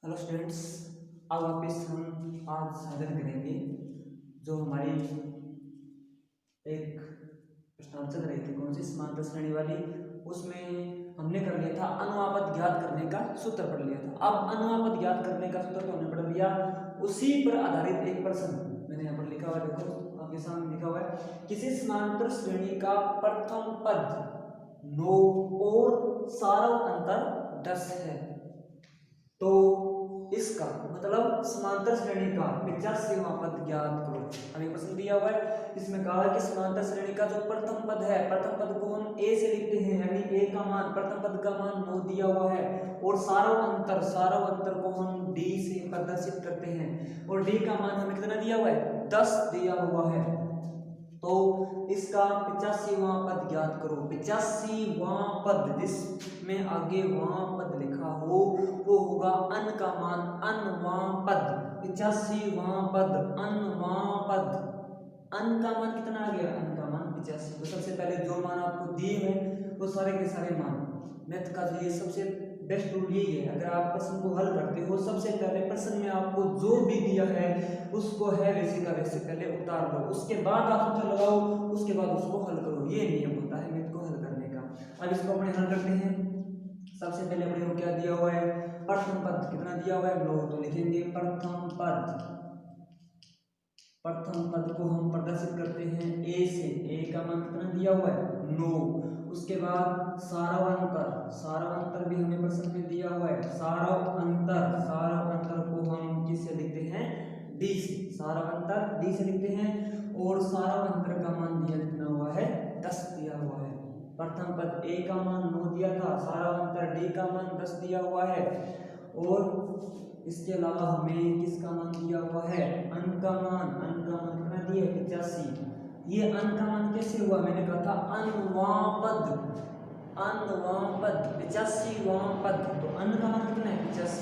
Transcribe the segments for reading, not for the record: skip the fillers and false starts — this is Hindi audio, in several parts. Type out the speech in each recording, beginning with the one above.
हेलो स्टूडेंट्स, अब वापस हम आज साधन करेंगे जो हमारी एक प्रश्नावली चल रही थी, कौन सी समांतर श्रेणी वाली। उसमें हमने कर लिया था अनुपात ज्ञात करने का सूत्र पढ़ लिया था। अब अनुपात ज्ञात करने का सूत्र तो हमने पढ़ लिया, उसी पर आधारित एक प्रश्न मैंने यहाँ पर लिखा हुआ है, देखो आपके सामने लिखा हुआ है। किसी समांतर श्रेणी का प्रथम पद 9 और सारा अंतर 10 है, तो इसका मतलब समांतर श्रेणी का 85वां पद ज्ञात करो। हमें प्रश्न दिया हुआ है, इसमें कहा है कि समांतर श्रेणी का जो प्रथम पद है, प्रथम पद को हम ए से लिखते हैं, यानी ए का मान, प्रथम पद का मान 9 दिया हुआ है, और सारा अंतर को हम डी से प्रदर्शित करते हैं, और डी का मान हमें कितना दिया हुआ है, 10 दिया हुआ है। तो इसका 85वां पद ज्ञात करो। 85वां पद जिसमें आगे वां पद लिखा हो वो होगा अन का मान, अनवां पद। 85वां पद अनवां पद, अन का मान कितना आ गया, अन का मान 85। तो सबसे पहले जो मान आपको दिए हैं वो सारे के सारे मान, मैथ का जो ये सबसे बेस्ट रूल यही है, अगर आप प्रश्न को हल करते हो सबसे पहले प्रश्न में आपको जो भी दिया है उसको है वैसे का वैसे पहले उतार लो, उसके बाद आप सूत्र लगाओ, उसके बाद उसको हल करो। ये नियम होता है मैथ को हल करने का। अब इसको अपने हल करते हैं। सबसे पहले अपने को क्या दिया हुआ है, प्रथम पद कितना दिया हुआ है, 9। तो लिखेंगे प्रथम पद को हम प्रदर्शित करते हैं ए से। ए का मान कितना दिया हुआ है, 9। उसके बाद सारा अंतर भी हमें प्रश्न में दिया हुआ है। सारा अंतर को हम किससे लिखते हैं, डी से। सारा अंतर डी से लिखते हैं, और सारा अंतर का मान दिया कितना हुआ है, 10 दिया हुआ है। प्रथम पद ए का मान 9 दिया था, सारा अंतर डी का मान 10 दिया हुआ है, और इसके अलावा हमें किसका मान दिया हुआ है, अन का मान कितना दिया, 85। ये अन का मान कैसे हुआ, मैंने कहा था अनवां पद 85वां पद, तो अन का मान कितना है, 85।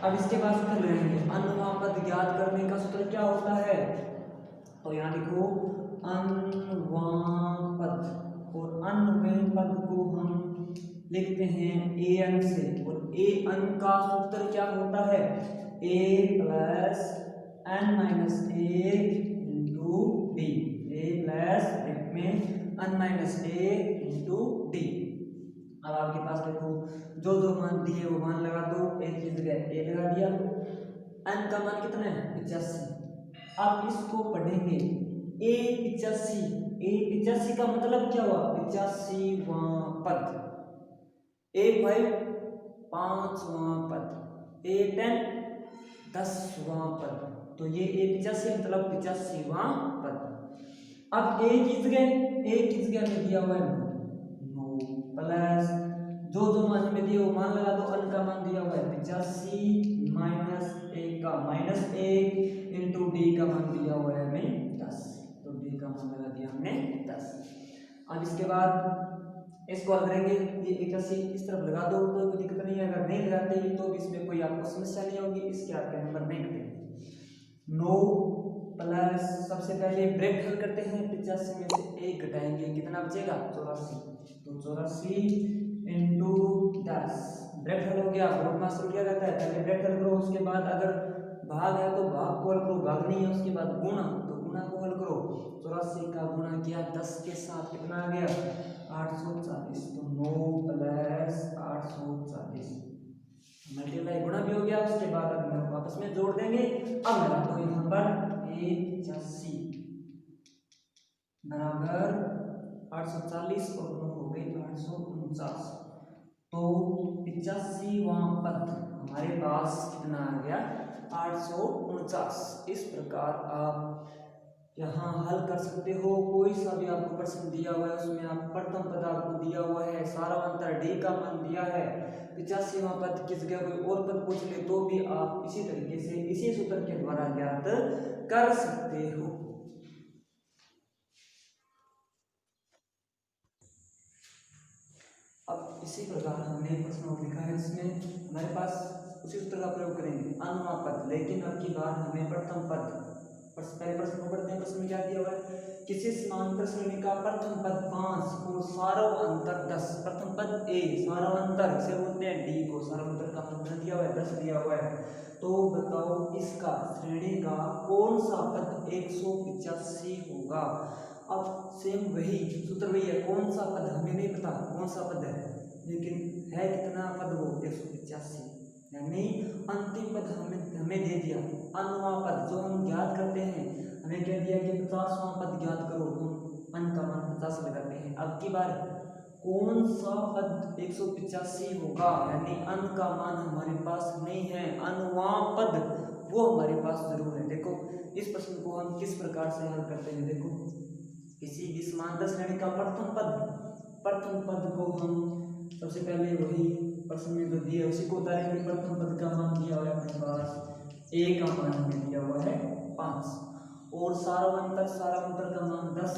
अब इसके बाद सूत्र लेंगे, अनवां पद ज्ञात करने का सूत्र क्या होता है, तो यहाँ लिखो अनवां पद, और अनवें पद को हम लिखते हैं ए अन से, और ए अन का सूत्र क्या होता है, ए प्लस एन माइनस ए इंटू डी। ए प्लस में एन माइनस ए इंटू डी। अब आपके पास देखो जो जो मान दिए वो मान लगा दो, एक की जगह ए लगा दिया। एन का मान कितना है, 85। अब इसको पढ़ेंगे ए 85 का मतलब क्या हुआ, 85वां पद। ए 5 5वां पद, ए 10 10वां पद, तो ये ए 85 मतलब 85वां पद। अब ए की जगह में दिया हुआ है 9 प्लस जो मान में दिए वो मान लगा दो। अन का मान दिया हुआ है 85 माइनस ए का माइनस 1 इंटू डी का मान दिया हुआ है हमें 10, तो डी का मान लगा दिया हमने 10। अब इसके बाद इसको हल करेंगे, ये 81 इस तरफ लगा दो तो कोई दिक्कत नहीं है, अगर नहीं लगाते तो भी इसमें कोई आपको समस्या नहीं होगी, इसके आपके नंबर नहीं कटेंगे। 9 प्लस सबसे पहले ब्रेक हल करते हैं, 85 में से 1 घटाएंगे, कितना बचेगा, 84। तो 84 इंटू 10 ब्रेक हल हो गया। ग्रुप मास्टर क्या रहता है, पहले ब्रेक हल करो, उसके बाद अगर भाग है तो भाग को हल करो, भाग नहीं है उसके बाद गुणा, तो गुणा को हल करो। 84 का गुणा किया 10 के साथ, कितना आ गया, 840। तो 9 प्लस 840 मल्टीप्लाई गुणा भी हो गया। उसके बाद अब हम आपस में जोड़ देंगे। अब लगा दो यहाँ पर 85 बराबर 840 और 9 हो गई 849। तो 85वां पद हमारे पास कितना आ गया, 849। इस प्रकार आप यहाँ हल कर सकते हो। कोई सा भी आपको प्रश्न दिया हुआ है उसमें आप प्रथम पद आपको दिया हुआ है, सारा अंतर डी का मान दिया है, 85वां पद किस जगह कोई और पद पूछ ले तो भी आप इसी तरीके से इसी सूत्र के द्वारा ज्ञात कर सकते हो। अब इसी प्रकार हमने प्रश्न लिखा है, इसमें हमारे पास उसी सूत्र का प्रयोग करेंगे अनुपात, लेकिन अब की बार हमें प्रथम पहले प्रश्न को पढ़ते हैं। प्रश्न में क्या दिया हुआ है, किसी समांतर श्रेणी का प्रथम पद 5 और सारव अंतर 10। प्रथम पद ए, सारव अंतर इसे बोलते हैं डी को, सारव अंतर का मान दिया हुआ है 10 दिया हुआ है। तो बताओ इसका श्रेणी का कौन सा पद 185 होगा। अब सेम वही सूत्र वही है, कौन सा पद हमें नहीं पता कौन सा पद है, लेकिन है कितना पद वो 185, यानी अंतिम पद हमें दे दिया अनवा पद जो हम ज्ञात करते हैं। हमें कह दिया कि 50वां पद ज्ञात करो, हम अन का मान 50 लगाते हैं। अब की बार कौन सा पद 185 होगा, यानी अन का मान हमारे पास नहीं है, अनवा पद वो हमारे पास जरूर है। देखो इस प्रश्न को हम किस प्रकार से हल करते हैं। देखो किसी भी समांतर श्रेणी का प्रथम पद को हम सबसे पहले वही प्रश्न में जो दिया उसी को उतारेंगे। प्रथम पद का मान दिया हुआ है अपने पास, ए का मान हमें दिया हुआ है 5 और सारवंतर का मान 10।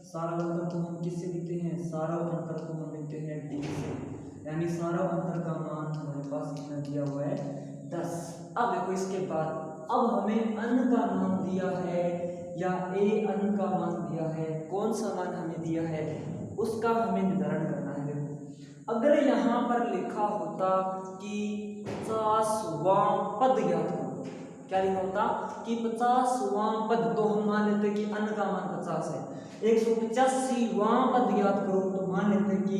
सारवंतर को हम किससे लिखते हैं, सारवंतर को हम लिखते हैं डी से, यानी सारवंतर का मान हमारे पास कितना दिया हुआ है 10। अब देखो इसके बाद अब हमें अन का मान दिया है या ए अन का मान दिया है, कौन सा मान हमें दिया है उसका हमें निर्धारण करना है। देखो अगर यहाँ पर लिखा होता कि 50वां पद ज्ञात करो, क्या लिखा होता कि 50वां पद, तो हम मान लेते कि अन का मान 50 है। 185वां पद ज्ञात करो तो मान लेते कि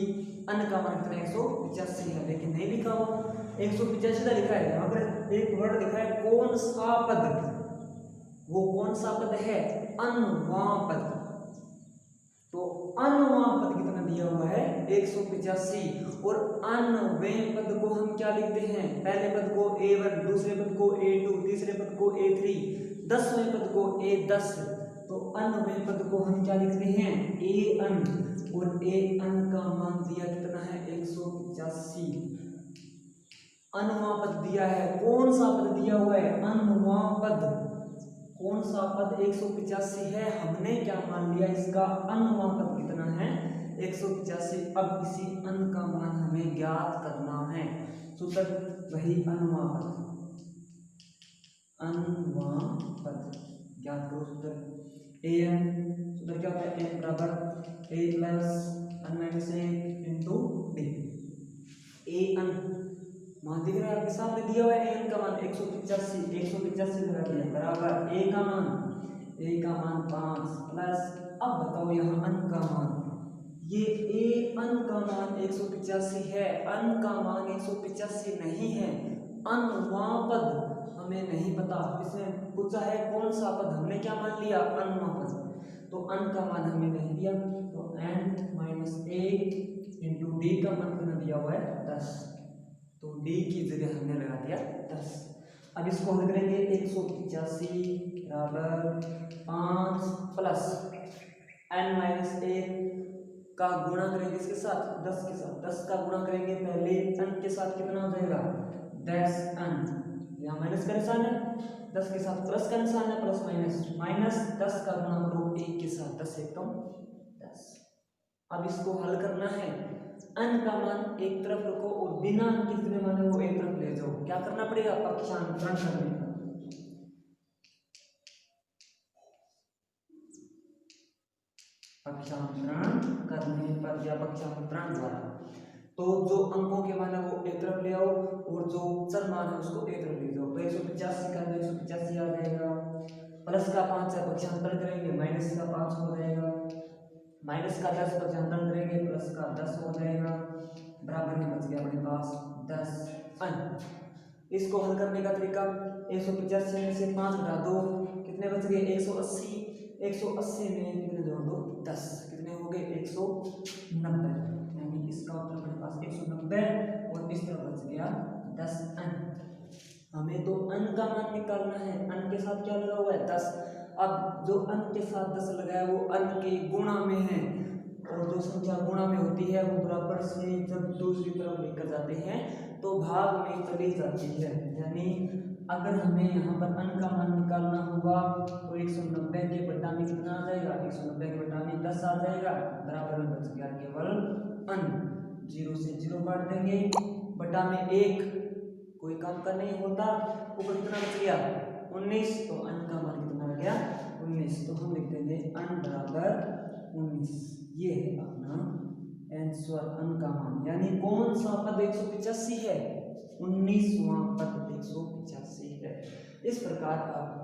अन का मान कितना 185 है, लेकिन नहीं लिखा हुआ 185 लिखा है। यहाँ पर एक वर्ड लिखा है कौन सा पद, वो कौन सा पद है, अनवा पद। तो अनवा पद कितना दिया हुआ है 185 और अनवे पद को हम क्या लिखते हैं, पहले पद को A1, दूसरे पद को A2, तीसरे पद को A3, 10वें पद को A10। तो अनवे पद को हम क्या लिखते हैं ए अन, और ए अन का मान दिया कितना है 185। अनवा पद दिया है, कौन सा पद दिया हुआ है अनवा पद, कौन सा पद 185 है, हमने क्या मान लिया इसका अनवा पद कितना है 185। अब इसी अन का मान हमें ज्ञात करना है, सूत्र वही अनवा पद ज्ञात करो। सूत्र ए एन, सूत्र क्या होता है एन बराबर ए प्लस अन माइनस ए इंटू डी। ए अन मान दिख रहा है आपके सामने दिया हुआ है, एन का मान 185 लगा दिया बराबर ए का मान 5 प्लस, अब बताओ यहाँ अन का मान, ये ए अन का मान 185 है, अन का मान 185 नहीं है, अनवा पद हमें नहीं पता। इसमें पूछा है कौन सा पद, हमने क्या मान लिया अनवा पद, तो अन का मान हमें नहीं दिया, तो एन माइनस ए इंटू डी का मान कितना दिया हुआ है 10, तो डी की जगह हमने लगा दिया 10। अब इसको हल करेंगे 185 बराबर 5 प्लस एन माइनस ए का गुणा करेंगे इसके साथ 10 के साथ, 10 का गुणा करेंगे पहले एन के साथ कितना हो जाएगा 10 एन, यहाँ माइनस का निशान है 10 के साथ प्लस का निशान है, प्लस माइनस 10 का गुणा करो 1 के साथ, 10 एक कम 10। अब इसको हल करना है, अन का मान एक तरफ रखो और बिना अन के जितने मान है वो एक तरफ ले जाओ। क्या करना पड़ेगा पक्षांतरण करने का, पक्षांतरण करने पर या पक्षांतरण द्वारा, तो जो अंकों के मान है वो एक तरफ ले आओ और जो चर मान है उसको एक तरफ ले जाओ। तो 185 का 185 आ जाएगा, प्लस का 5 से पक्षांतरण करेंगे माइनस का 5 हो जाएगा, माइनस का 10 पक्षांतरण करेंगे प्लस का 10 हो जाएगा, बराबर में बच गया अपने पास 10 अन। इसको हल करने का तरीका 185 में से 5 घटा दो, कितने बच गए 180, 180 में कितने जोड़ दो 10, कितने हो गए 190, यानी इसका उत्तर अपने पास 190 और इस तरफ बच गया 10 अन। हमें तो अन का मान निकालना है, अन के साथ क्या लगा हुआ है 10। अब जो अन के साथ 10 लगा है वो अन के गुणा में है, और जो संख्या गुणा में होती है वो बराबर से जब दूसरी तरफ लेकर जाते हैं तो भाग में चली जाती है। यानी अगर हमें यहाँ पर अन का मान निकालना होगा तो 190 के बटा में कितना आ जाएगा, 190 के बटा में 10 आ जाएगा, बराबर में बच गया केवल अन। 0 से 0 काट देंगे, बटा में 1 कोई काम का नहीं होता, ऊपर कितना बच गया 19, तो अन का मान कितना आ गया 19, तो हम लिख देंगे n बराबर 19। ये है अपना आंसर, n का मान, यानी कौन सा पद 185 है, 19वां पद 185 है। इस प्रकार आप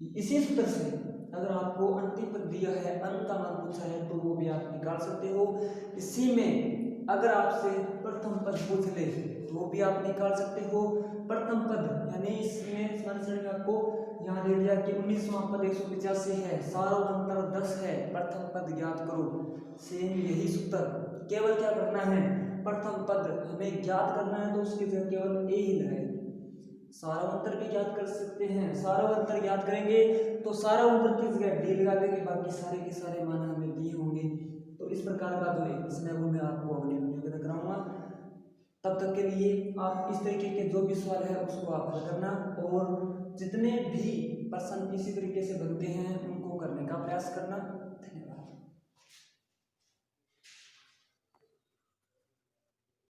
इसी सूत्र से अगर आपको अंतिम पद दिया है, n का मान पूछा है, तो वो भी आप निकाल सकते हो। इसी में अगर आपसे प्रथम पद पूछ ले तो वो भी आप निकाल सकते हो। प्रथम पद यानी इसमें में आपको यहाँ दे दिया कि 19वां पद 185 है, सार्वभौमंतर 10 है, प्रथम पद ज्ञात करो। सेम यही सूत्र, केवल क्या करना है, प्रथम पद हमें ज्ञात करना है, तो उसकी जगह केवल ए ही लगाएंगे। सार्वभौमंतर भी ज्ञात कर सकते हैं, सार्वभौमंतर ज्ञात करेंगे तो सार्वभौमंतर की जगह डी लगा देंगे, बाकी सारे के सारे मान हमें दिए होंगे। तो इस प्रकार का जो एक प्रश्न है वो मैं आपको अगले वीडियो में कराऊंगा। तब तक के लिए आप इस तरीके के जो भी सवाल है उसको आप हल करना, और जितने भी प्रश्न इसी तरीके से बनते हैं उनको करने का प्रयास करना।